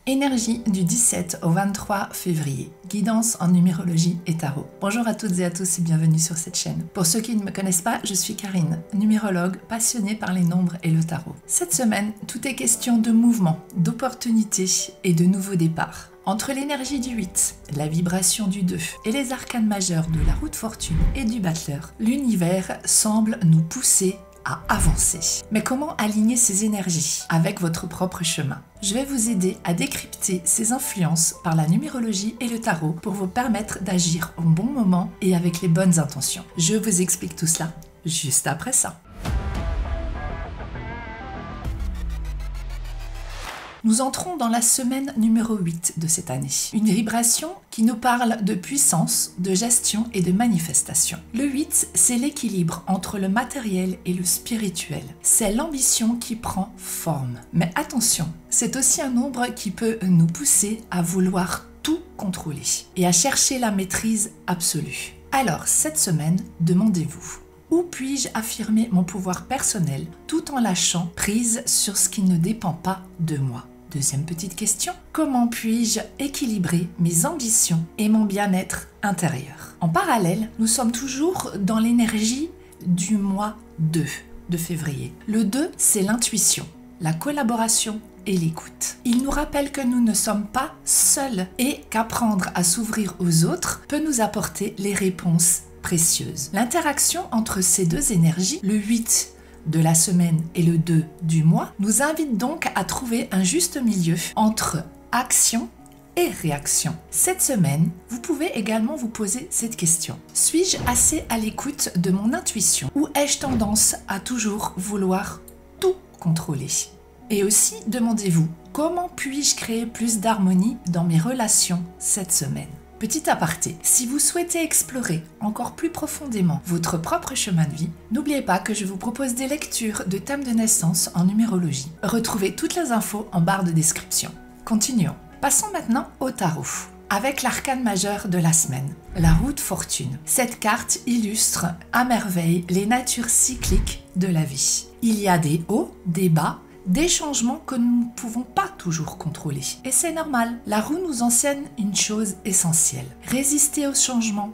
Énergie du 17 au 23 février. Guidance en numérologie et tarot. Bonjour à toutes et à tous et bienvenue sur cette chaîne. Pour ceux qui ne me connaissent pas, je suis Karine, numérologue passionnée par les nombres et le tarot. Cette semaine, tout est question de mouvement, d'opportunités et de nouveaux départs. Entre l'énergie du 8, la vibration du 2 et les arcanes majeurs de la roue de fortune et du battleur, l'univers semble nous pousser à avancer. Mais comment aligner ces énergies avec votre propre chemin? Je vais vous aider à décrypter ces influences par la numérologie et le tarot pour vous permettre d'agir au bon moment et avec les bonnes intentions. Je vous explique tout cela juste après ça. Nous entrons dans la semaine numéro 8 de cette année. Une vibration qui nous parle de puissance, de gestion et de manifestation. Le 8, c'est l'équilibre entre le matériel et le spirituel. C'est l'ambition qui prend forme. Mais attention, c'est aussi un nombre qui peut nous pousser à vouloir tout contrôler et à chercher la maîtrise absolue. Alors, cette semaine, demandez-vous: où puis-je affirmer mon pouvoir personnel tout en lâchant prise sur ce qui ne dépend pas de moi? Deuxième petite question, comment puis-je équilibrer mes ambitions et mon bien-être intérieur? En parallèle, nous sommes toujours dans l'énergie du mois 2 de février. Le 2, c'est l'intuition, la collaboration et l'écoute. Il nous rappelle que nous ne sommes pas seuls et qu'apprendre à s'ouvrir aux autres peut nous apporter les réponses précieuses. L'interaction entre ces deux énergies, le 8 de la semaine et le 2 du mois, nous invite donc à trouver un juste milieu entre action et réaction. Cette semaine, vous pouvez également vous poser cette question: suis-je assez à l'écoute de mon intuition ou ai-je tendance à toujours vouloir tout contrôler? Et aussi, demandez-vous: comment puis-je créer plus d'harmonie dans mes relations cette semaine? Petit aparté, si vous souhaitez explorer encore plus profondément votre propre chemin de vie, n'oubliez pas que je vous propose des lectures de thèmes de naissance en numérologie. Retrouvez toutes les infos en barre de description. Continuons. Passons maintenant au tarot, avec l'arcane majeur de la semaine, la roue de fortune. Cette carte illustre à merveille les natures cycliques de la vie. Il y a des hauts, des bas, des changements que nous ne pouvons pas toujours contrôler. Et c'est normal. La roue nous enseigne une chose essentielle: résister au changement,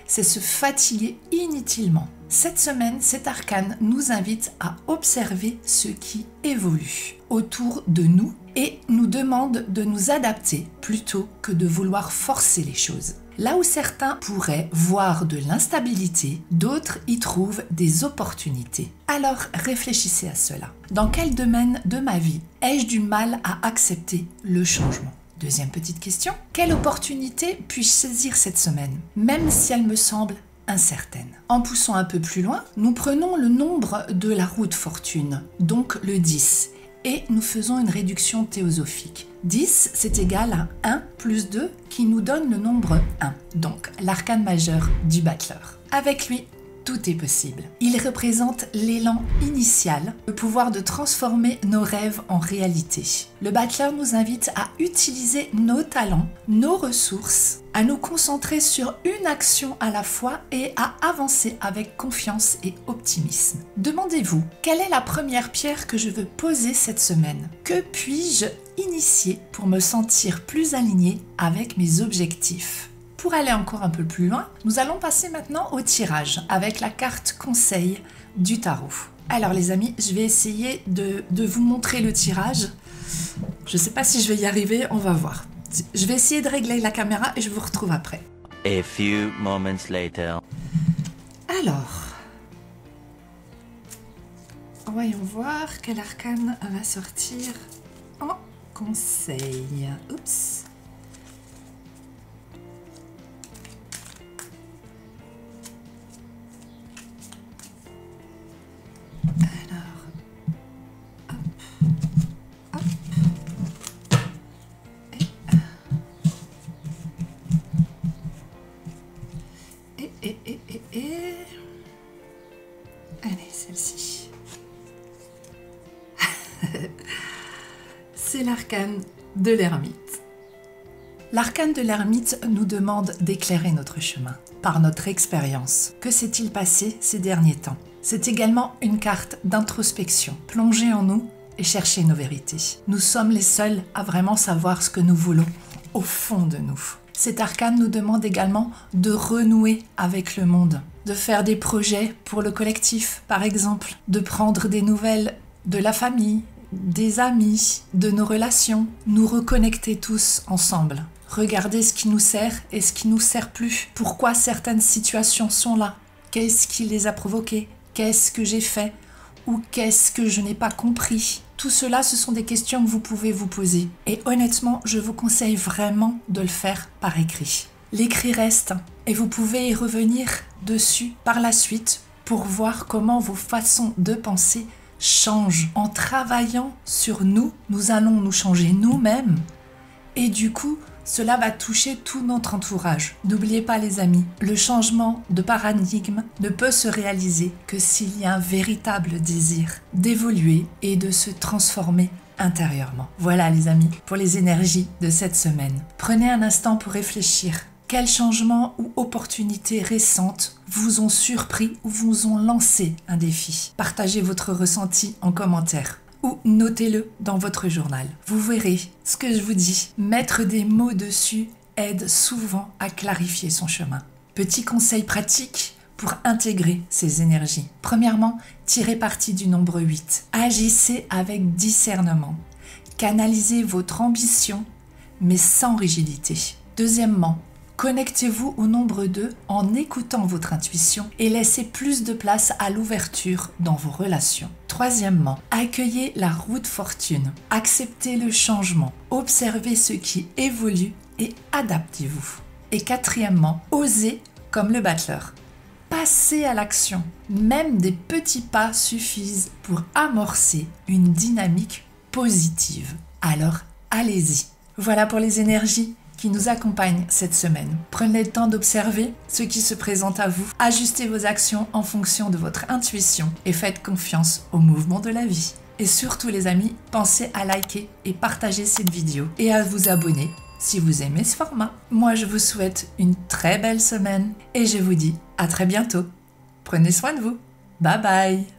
c'est se fatiguer inutilement. Cette semaine, cet arcane nous invite à observer ce qui évolue autour de nous et nous demande de nous adapter plutôt que de vouloir forcer les choses. Là où certains pourraient voir de l'instabilité, d'autres y trouvent des opportunités. Alors réfléchissez à cela. Dans quel domaine de ma vie ai-je du mal à accepter le changement? Deuxième petite question, quelle opportunité puis-je saisir cette semaine, même si elle me semble incertaine? En poussant un peu plus loin, nous prenons le nombre de la roue de fortune, donc le 10. Et nous faisons une réduction théosophique. 10, c'est égal à 1 plus 2 qui nous donne le nombre 1, donc l'arcane majeur du battleur. Avec lui, tout est possible. Il représente l'élan initial, le pouvoir de transformer nos rêves en réalité. Le battleur nous invite à utiliser nos talents, nos ressources, à nous concentrer sur une action à la fois et à avancer avec confiance et optimisme. Demandez-vous, quelle est la première pierre que je veux poser cette semaine? Que puis-je initier pour me sentir plus aligné avec mes objectifs? Pour aller encore un peu plus loin, nous allons passer maintenant au tirage avec la carte conseil du tarot. Alors les amis, je vais essayer de vous montrer le tirage. Je ne sais pas si je vais y arriver, on va voir. Je vais essayer de régler la caméra et je vous retrouve après. A few moments later. Alors, voyons voir quel arcane va sortir en conseil. Oups. Allez, celle-ci. C'est l'arcane de l'ermite. L'arcane de l'ermite nous demande d'éclairer notre chemin par notre expérience. Que s'est-il passé ces derniers temps? C'est également une carte d'introspection. Plonger en nous et chercher nos vérités. Nous sommes les seuls à vraiment savoir ce que nous voulons au fond de nous. Cet arcane nous demande également de renouer avec le monde, de faire des projets pour le collectif, par exemple, de prendre des nouvelles de la famille, des amis, de nos relations, nous reconnecter tous ensemble. Regarder ce qui nous sert et ce qui nous sert plus. Pourquoi certaines situations sont là? Qu'est-ce qui les a provoquées? Qu'est-ce que j'ai fait? Ou qu'est-ce que je n'ai pas compris? Tout cela, ce sont des questions que vous pouvez vous poser. Et honnêtement, je vous conseille vraiment de le faire par écrit. L'écrit reste et vous pouvez y revenir dessus par la suite pour voir comment vos façons de penser changent. En travaillant sur nous, nous allons nous changer nous-mêmes et du coup, cela va toucher tout notre entourage. N'oubliez pas les amis, le changement de paradigme ne peut se réaliser que s'il y a un véritable désir d'évoluer et de se transformer intérieurement. Voilà les amis, pour les énergies de cette semaine. Prenez un instant pour réfléchir. Quels changements ou opportunités récentes vous ont surpris ou vous ont lancé un défi? Partagez votre ressenti en commentaire. Ou notez-le dans votre journal. Vous verrez ce que je vous dis. Mettre des mots dessus aide souvent à clarifier son chemin. Petit conseil pratique pour intégrer ces énergies. Premièrement, tirez parti du nombre 8. Agissez avec discernement. Canalisez votre ambition, mais sans rigidité. Deuxièmement, connectez-vous au nombre 2 en écoutant votre intuition et laissez plus de place à l'ouverture dans vos relations. Troisièmement, accueillez la roue de fortune. Acceptez le changement. Observez ce qui évolue et adaptez-vous. Et quatrièmement, osez comme le battleur. Passez à l'action. Même des petits pas suffisent pour amorcer une dynamique positive. Alors, allez-y. Voilà pour les énergies qui nous accompagnent cette semaine. Prenez le temps d'observer ce qui se présente à vous. Ajustez vos actions en fonction de votre intuition et faites confiance au mouvement de la vie. Et surtout les amis, pensez à liker et partager cette vidéo et à vous abonner si vous aimez ce format. Moi je vous souhaite une très belle semaine et je vous dis à très bientôt. Prenez soin de vous. Bye bye.